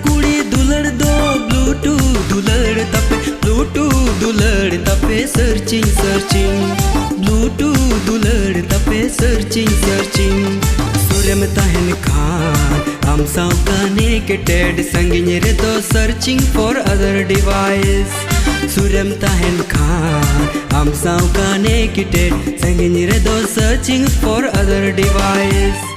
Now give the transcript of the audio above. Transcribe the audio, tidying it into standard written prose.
कुड़ी दुलड़ दो ब्लूटूथ दुलड़ तपे सर्चिंग ब्लूटूथ दुलड़ तपे सर्चिंग सुरम तहन खान हम साव कनेक्टेड संगिन रे दो सर्चिंग फॉर अदर डिवाइस सुरम तहन खान हम साव कनेक्टेड संगिन रे दो सर्चिंग फॉर अदर डिवाइस